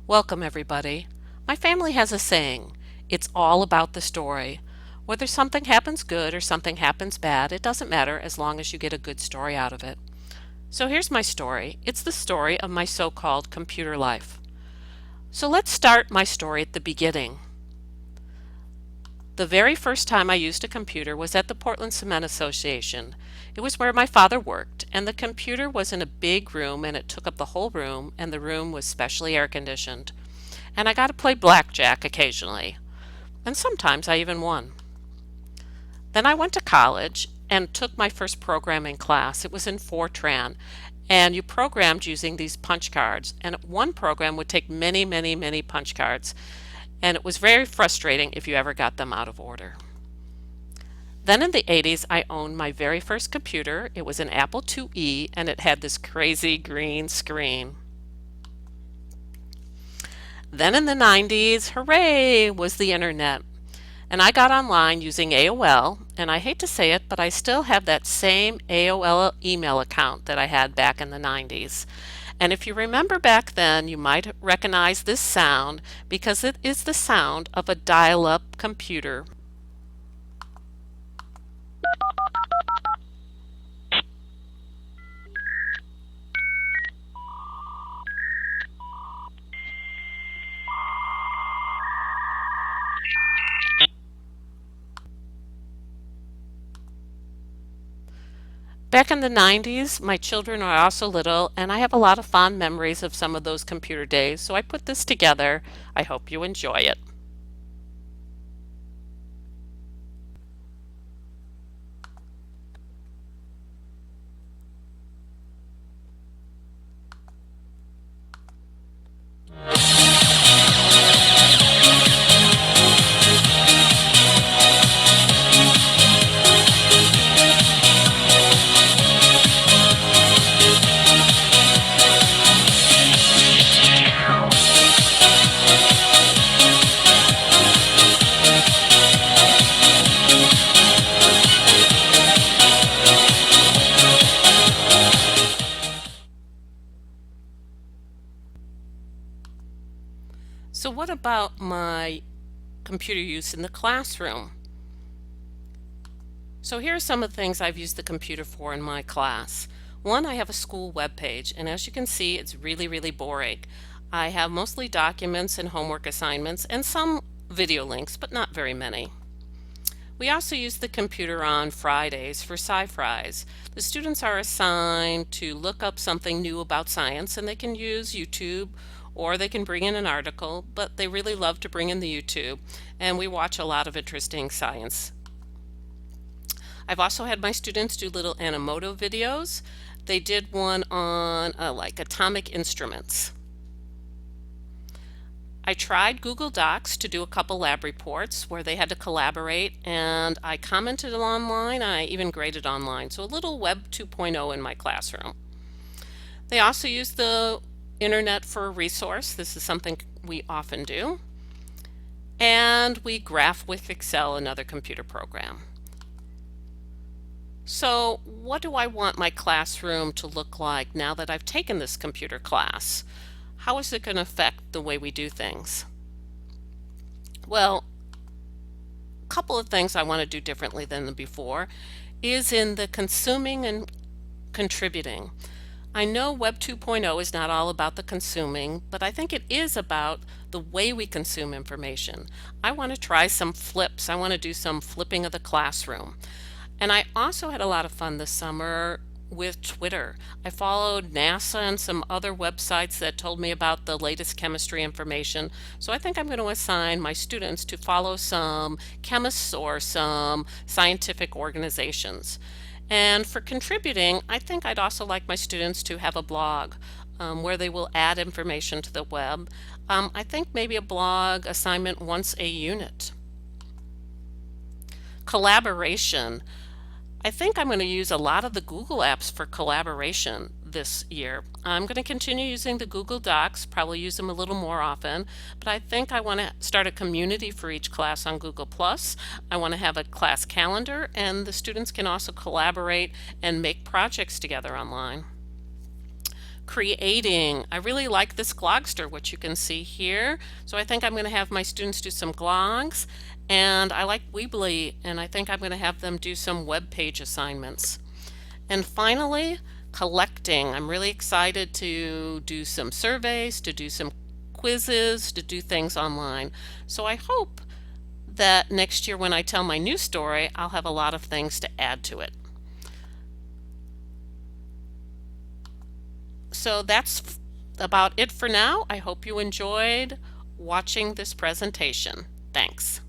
Welcome, everybody. My family has a saying, it's all about the story. Whether something happens good or something happens bad, it doesn't matter as long as you get a good story out of it. So here's my story. It's the story of my so-called computer life. So let's start my story at the beginning. The very first time I used a computer was at the Portland Cement Association. It was where my father worked, and the computer was in a big room and it took up the whole room, and the room was specially air conditioned. And I got to play blackjack occasionally, and sometimes I even won. Then I went to college and took my first programming class. It was in Fortran, and you programmed using these punch cards, and one program would take many, many, many punch cards, and it was very frustrating if you ever got them out of order. Then in the 80s, I owned my very first computer. It was an Apple IIe, and it had this crazy green screen. Then in the 90s, hooray, was the internet. And I got online using AOL, and I hate to say it, but I still have that same AOL email account that I had back in the 90s. And if you remember back then, you might recognize this sound because it is the sound of a dial-up computer. Back in the 90s, my children are also little, and I have a lot of fond memories of some of those computer days, so I put this together. I hope you enjoy it. So what about my computer use in the classroom? So here are some of the things I've used the computer for in my class. One, I have a school web page, and as you can see, it's really, really boring. I have mostly documents and homework assignments and some video links, but not very many. We also use the computer on Fridays for Sci-Fries. The students are assigned to look up something new about science, and they can use YouTube or they can bring in an article, but they really love to bring in the YouTube, and we watch a lot of interesting science. I've also had my students do little Animoto videos. They did one on like atomic instruments. I tried Google Docs to do a couple lab reports where they had to collaborate, and I commented online. I even graded online, so a little Web 2.0 in my classroom. They also use the internet for a resource. This is something we often do. And we graph with Excel, another computer program. So what do I want my classroom to look like now that I've taken this computer class? How is it going to affect the way we do things? Well, a couple of things I want to do differently than before is in the consuming and contributing. I know Web 2.0 is not all about the consuming, but I think it is about the way we consume information. I want to try some flips. I want to do some flipping of the classroom. And I also had a lot of fun this summer with Twitter. I followed NASA and some other websites that told me about the latest chemistry information. So I think I'm going to assign my students to follow some chemists or some scientific organizations. And for contributing, I think I'd also like my students to have a blog where they will add information to the web. I think maybe a blog assignment once a unit. Collaboration. I think I'm going to use a lot of the Google apps for collaboration this year. I'm going to continue using the Google Docs, probably use them a little more often, but I think I want to start a community for each class on Google+. I want to have a class calendar, and the students can also collaborate and make projects together online. creating. I really like this Glogster, which you can see here. So I think I'm going to have my students do some Glogs, and I like Weebly, and I think I'm going to have them do some web page assignments. And finally, collecting. I'm really excited to do some surveys, to do some quizzes, to do things online. So I hope that next year when I tell my new story, I'll have a lot of things to add to it. So that's about it for now. I hope you enjoyed watching this presentation. Thanks.